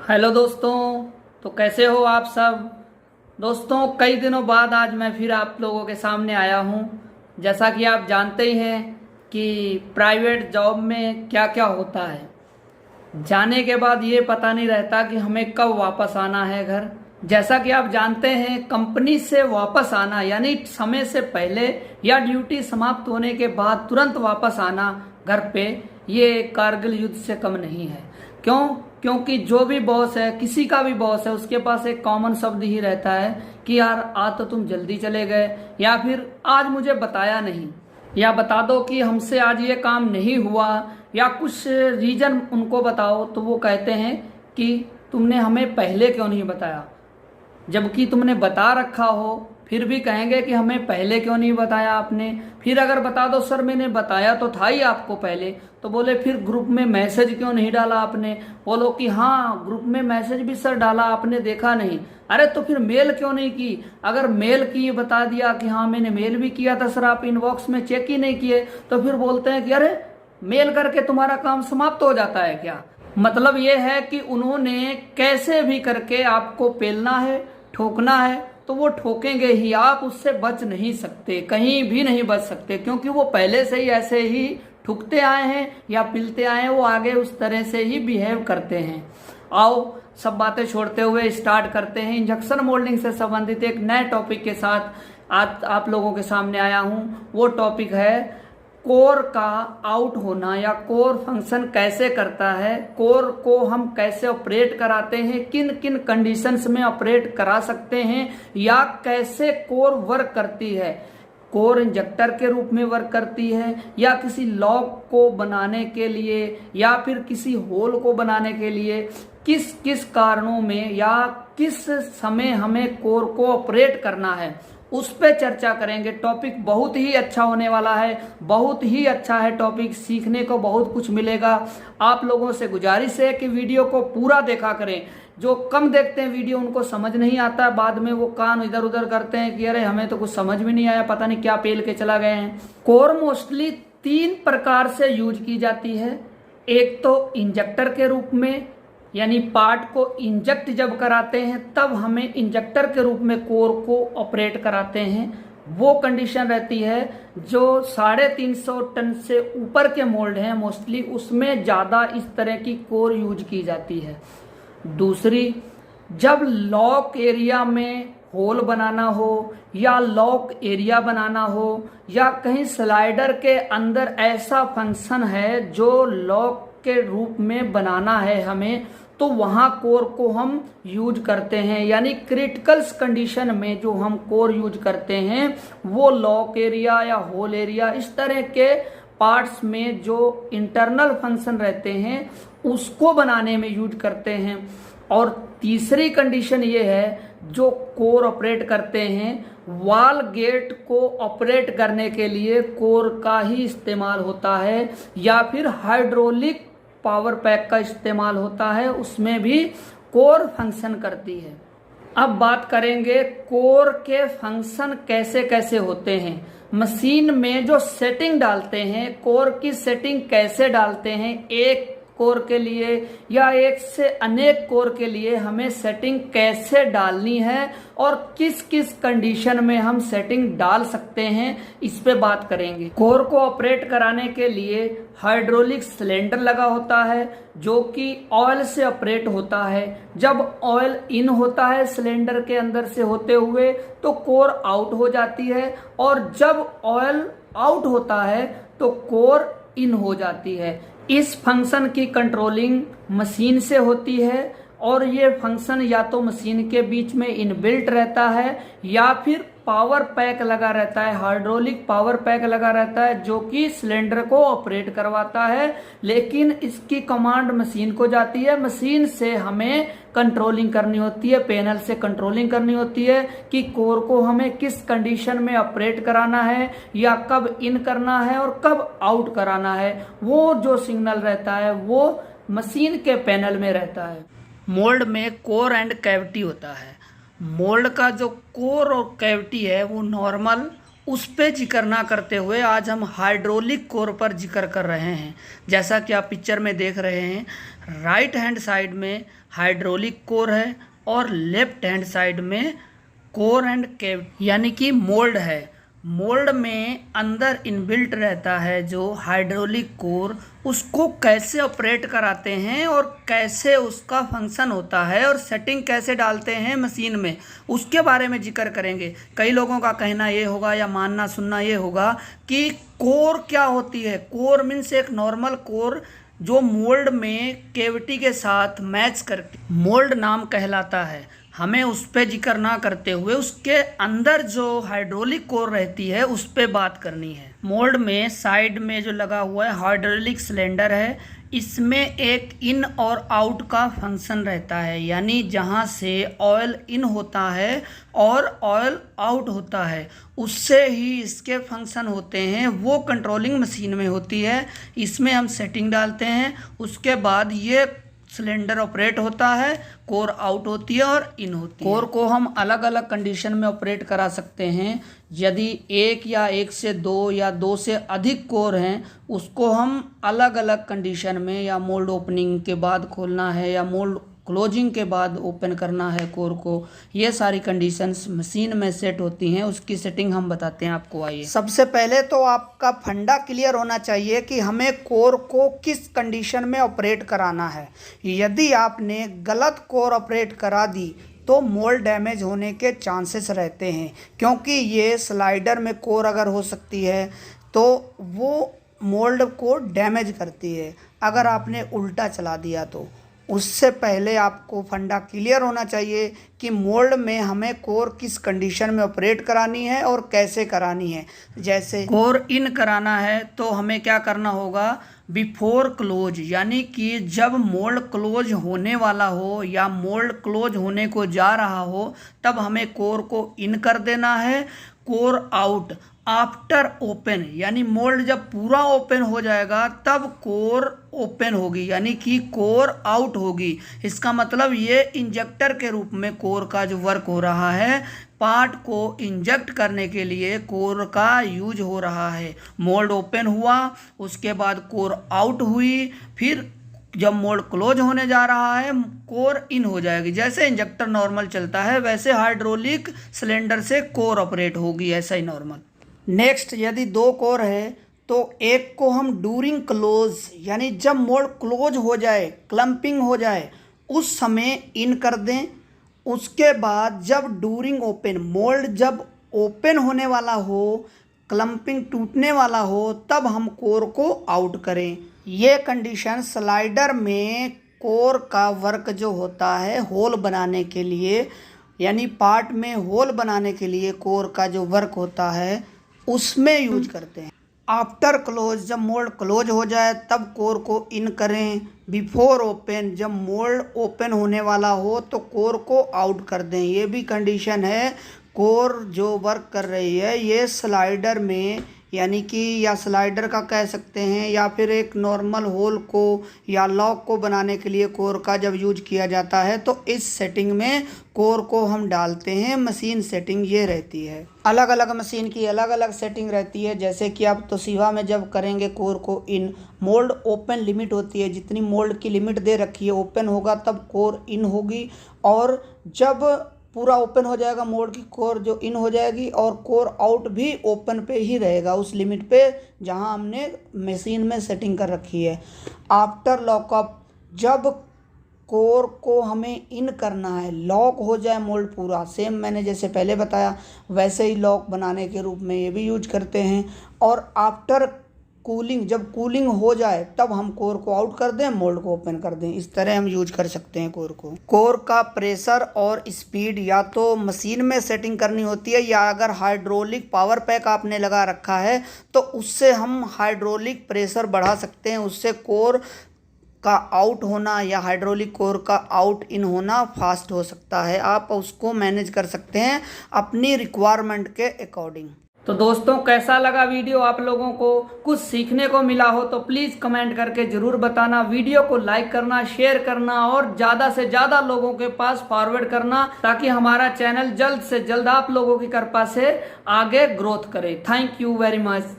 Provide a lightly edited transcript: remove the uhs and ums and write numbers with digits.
Hello दोस्तों। तो कैसे हो आप सब। दोस्तों, कई दिनों बाद आज मैं फिर आप लोगों के सामने आया हूँ। जैसा कि आप जानते ही हैं कि प्राइवेट जॉब में क्या क्या होता है। जाने के बाद ये पता नहीं रहता कि हमें कब वापस आना है घर। जैसा कि आप जानते हैं, कंपनी से वापस आना यानी समय से पहले या ड्यूटी समाप्त होने के बाद तुरंत वापस आना घर पे, ये कारगिल युद्ध से कम नहीं है। क्यों? क्योंकि जो भी बॉस है, किसी का भी बॉस है, उसके पास एक कॉमन शब्द ही रहता है कि यार आज तो तुम जल्दी चले गए, या फिर आज मुझे बताया नहीं, या बता दो कि हमसे आज ये काम नहीं हुआ, या कुछ रीजन उनको बताओ। तो वो कहते हैं कि तुमने हमें पहले क्यों नहीं बताया। जबकि तुमने बता रखा हो फिर भी कहेंगे कि हमें पहले क्यों नहीं बताया आपने। फिर अगर बता दो सर मैंने बताया तो था ही आपको पहले, तो बोले फिर ग्रुप में मैसेज क्यों नहीं डाला आपने। बोलो कि हाँ ग्रुप में मैसेज भी सर डाला, आपने देखा नहीं। अरे तो फिर मेल क्यों नहीं की। अगर मेल की बता दिया कि हाँ मैंने मेल भी किया था सर, आप इनबॉक्स में चेक ही नहीं किए, तो फिर बोलते हैं कि अरे मेल करके तुम्हारा काम समाप्त हो जाता है क्या। मतलब ये है कि उन्होंने कैसे भी करके आपको पेलना है, ठोकना है, तो वो ठोकेंगे ही। आप उससे बच नहीं सकते, कहीं भी नहीं बच सकते, क्योंकि वो पहले से ही ऐसे ही ठुकते आए हैं या पिलते आए हैं। वो आगे उस तरह से ही बिहेव करते हैं। आओ सब बातें छोड़ते हुए स्टार्ट करते हैं। इंजेक्शन मोल्डिंग से संबंधित एक नए टॉपिक के साथ आज आप लोगों के सामने आया हूं। वो टॉपिक है कोर का आउट होना, या कोर फंक्शन कैसे करता है, कोर को हम कैसे ऑपरेट कराते हैं, किन किन कंडीशंस में ऑपरेट करा सकते हैं, या कैसे कोर वर्क करती है। कोर इंजेक्टर के रूप में वर्क करती है, या किसी लॉक को बनाने के लिए, या फिर किसी होल को बनाने के लिए, किस किस कारणों में या किस समय हमें कोर को ऑपरेट करना है, उस पे चर्चा करेंगे। टॉपिक बहुत ही अच्छा होने वाला है, बहुत ही अच्छा है टॉपिक, सीखने को बहुत कुछ मिलेगा। आप लोगों से गुजारिश है कि वीडियो को पूरा देखा करें। जो कम देखते हैं वीडियो उनको समझ नहीं आता, बाद में वो कान इधर उधर करते हैं कि अरे हमें तो कुछ समझ में नहीं आया, पता नहीं क्या पेल के चला गए हैं। कोर मोस्टली 3 प्रकार से यूज की जाती है। एक तो इंजेक्टर के रूप में, यानी पार्ट को इंजेक्ट जब कराते हैं तब हमें इंजेक्टर के रूप में कोर को ऑपरेट कराते हैं। वो कंडीशन रहती है जो 350 टन से ऊपर के मोल्ड हैं मोस्टली, उसमें ज़्यादा इस तरह की कोर यूज की जाती है। दूसरी, जब लॉक एरिया में होल बनाना हो, या लॉक एरिया बनाना हो, या कहीं स्लाइडर के अंदर ऐसा फंक्शन है जो लॉक के रूप में बनाना है हमें, तो वहां कोर को हम यूज करते हैं। यानी क्रिटिकल्स कंडीशन में जो हम कोर यूज करते हैं वो लॉक एरिया या होल एरिया, इस तरह के पार्ट्स में जो इंटरनल फंक्शन रहते हैं उसको बनाने में यूज करते हैं। और तीसरी कंडीशन ये है, जो कोर ऑपरेट करते हैं वॉल गेट को ऑपरेट करने के लिए कोर का ही इस्तेमाल होता है, या फिर हाइड्रोलिक पावर पैक का इस्तेमाल होता है, उसमें भी कोर फंक्शन करती है। अब बात करेंगे कोर के फंक्शन कैसे कैसे होते हैं। मशीन में जो सेटिंग डालते हैं, कोर की सेटिंग कैसे डालते हैं, एक कोर के लिए या एक से अनेक कोर के लिए हमें सेटिंग कैसे डालनी है, और किस किस कंडीशन में हम सेटिंग डाल सकते हैं, इस पे बात करेंगे। कोर को ऑपरेट कराने के लिए हाइड्रोलिक सिलेंडर लगा होता है जो कि ऑयल से ऑपरेट होता है। जब ऑयल इन होता है सिलेंडर के अंदर से होते हुए तो कोर आउट हो जाती है, और जब ऑयल आउट होता है तो कोर इन हो जाती है। इस फंक्शन की कंट्रोलिंग मशीन से होती है, और ये फंक्शन या तो मशीन के बीच में इनबिल्ट रहता है, या फिर पावर पैक लगा रहता है, हाइड्रोलिक पावर पैक लगा रहता है जो कि सिलेंडर को ऑपरेट करवाता है। लेकिन इसकी कमांड मशीन को जाती है, मशीन से हमें कंट्रोलिंग करनी होती है, पैनल से कंट्रोलिंग करनी होती है कि कोर को हमें किस कंडीशन में ऑपरेट कराना है, या कब इन करना है और कब आउट कराना है। वो जो सिग्नल रहता है वो मशीन के पैनल में रहता है। मोल्ड में कोर एंड कैविटी होता है। मोल्ड का जो कोर और कैविटी है वो नॉर्मल उस पे जिक्र ना करते हुए आज हम हाइड्रोलिक कोर पर जिक्र कर रहे हैं। जैसा कि आप पिक्चर में देख रहे हैं, राइट हैंड साइड में हाइड्रोलिक कोर है और लेफ्ट हैंड साइड में कोर एंड कैविटी यानी कि मोल्ड है। मोल्ड में अंदर इनबिल्ट रहता है जो हाइड्रोलिक कोर, उसको कैसे ऑपरेट कराते हैं और कैसे उसका फंक्शन होता है और सेटिंग कैसे डालते हैं मशीन में, उसके बारे में जिक्र करेंगे। कई लोगों का कहना ये होगा या मानना सुनना ये होगा कि कोर क्या होती है। कोर मीन्स एक नॉर्मल कोर जो मोल्ड में कैविटी के साथ मैच करके मोल्ड नाम कहलाता है। हमें उस पे जिक्र ना करते हुए उसके अंदर जो हाइड्रोलिक कोर रहती है उस पे बात करनी है। मोल्ड में साइड में जो लगा हुआ है हाइड्रोलिक सिलेंडर है, इसमें एक इन और आउट का फंक्शन रहता है, यानी जहाँ से ऑयल इन होता है और ऑयल आउट होता है उससे ही इसके फंक्शन होते हैं। वो कंट्रोलिंग मशीन में होती है। इसमें हम सेटिंग डालते हैं, उसके बाद ये सिलेंडर ऑपरेट होता है, कोर आउट होती है और इन होती है। कोर को हम अलग अलग कंडीशन में ऑपरेट करा सकते हैं। यदि एक या एक से दो या दो से अधिक कोर हैं उसको हम अलग अलग कंडीशन में, या मोल्ड ओपनिंग के बाद खोलना है या मोल्ड क्लोजिंग के बाद ओपन करना है कोर को, ये सारी कंडीशंस मशीन में सेट होती हैं। उसकी सेटिंग हम बताते हैं आपको। आइए, सबसे पहले तो आपका फंडा क्लियर होना चाहिए कि हमें कोर को किस कंडीशन में ऑपरेट कराना है। यदि आपने गलत कोर ऑपरेट करा दी तो मोल्ड डैमेज होने के चांसेस रहते हैं, क्योंकि ये स्लाइडर में कोर अगर हो सकती है तो वो मोल्ड को डैमेज करती है अगर आपने उल्टा चला दिया तो। उससे पहले आपको फंडा क्लियर होना चाहिए कि मोल्ड में हमें कोर किस कंडीशन में ऑपरेट करानी है और कैसे करानी है। जैसे कोर इन कराना है तो हमें क्या करना होगा, बिफोर क्लोज, यानी कि जब मोल्ड क्लोज होने वाला हो या मोल्ड क्लोज होने को जा रहा हो तब हमें कोर को इन कर देना है। कोर आउट आफ्टर ओपन, यानी मोल्ड जब पूरा ओपन हो जाएगा तब कोर ओपन होगी, यानी कि कोर आउट होगी। इसका मतलब ये इंजेक्टर के रूप में कोर का जो वर्क हो रहा है, पार्ट को इंजेक्ट करने के लिए कोर का यूज हो रहा है। मोल्ड ओपन हुआ, उसके बाद कोर आउट हुई, फिर जब मोल्ड क्लोज होने जा रहा है कोर इन हो जाएगी। जैसे इंजेक्टर नॉर्मल चलता है वैसे हाइड्रोलिक सिलेंडर से कोर ऑपरेट होगी, ऐसा ही नॉर्मल। नेक्स्ट, यदि दो कोर है तो एक को हम डूरिंग क्लोज, यानी जब मोल्ड क्लोज हो जाए, क्लम्पिंग हो जाए, उस समय इन कर दें। उसके बाद जब डूरिंग ओपन, मोल्ड जब ओपन होने वाला हो, क्लम्पिंग टूटने वाला हो, तब हम कोर को आउट करें। ये कंडीशन स्लाइडर में कोर का वर्क जो होता है होल बनाने के लिए, यानी पार्ट में होल बनाने के लिए कोर का जो वर्क होता है उसमें यूज करते हैं। आफ्टर क्लोज, जब मोल्ड क्लोज हो जाए तब कोर को इन करें। बिफोर ओपन, जब मोल्ड ओपन होने वाला हो तो कोर को आउट कर दें। ये भी कंडीशन है। कोर जो वर्क कर रही है ये स्लाइडर में, यानी कि या स्लाइडर का कह सकते हैं या फिर एक नॉर्मल होल को या लॉक को बनाने के लिए कोर का जब यूज किया जाता है तो इस सेटिंग में कोर को हम डालते हैं। मशीन सेटिंग ये रहती है। अलग अलग मशीन की अलग अलग सेटिंग रहती है। जैसे कि आप तोशिबा में जब करेंगे कोर को इन, मोल्ड ओपन लिमिट होती है, जितनी मोल्ड की लिमिट दे रखी है ओपन होगा तब कोर इन होगी, और जब पूरा ओपन हो जाएगा मोल्ड की कोर जो इन हो जाएगी, और कोर आउट भी ओपन पे ही रहेगा उस लिमिट पे जहां हमने मशीन में सेटिंग कर रखी है। आफ्टर लॉकअप, जब कोर को हमें इन करना है, लॉक हो जाए मोल्ड पूरा, सेम मैंने जैसे पहले बताया वैसे ही लॉक बनाने के रूप में ये भी यूज करते हैं। और आफ्टर कूलिंग, जब कूलिंग हो जाए तब हम कोर को आउट कर दें, मोल्ड को ओपन कर दें। इस तरह हम यूज कर सकते हैं कोर को। कोर का प्रेशर और स्पीड या तो मशीन में सेटिंग करनी होती है, या अगर हाइड्रोलिक पावर पैक आपने लगा रखा है तो उससे हम हाइड्रोलिक प्रेशर बढ़ा सकते हैं। उससे कोर का आउट होना या हाइड्रोलिक कोर का आउट इन होना फास्ट हो सकता है। आप उसको मैनेज कर सकते हैं अपनी रिक्वायरमेंट के अकॉर्डिंग। तो दोस्तों कैसा लगा वीडियो, आप लोगों को कुछ सीखने को मिला हो तो प्लीज़ कमेंट करके ज़रूर बताना। वीडियो को लाइक करना, शेयर करना और ज़्यादा से ज़्यादा लोगों के पास फॉरवर्ड करना, ताकि हमारा चैनल जल्द से जल्द आप लोगों की कृपा से आगे ग्रोथ करे। Thank you very much.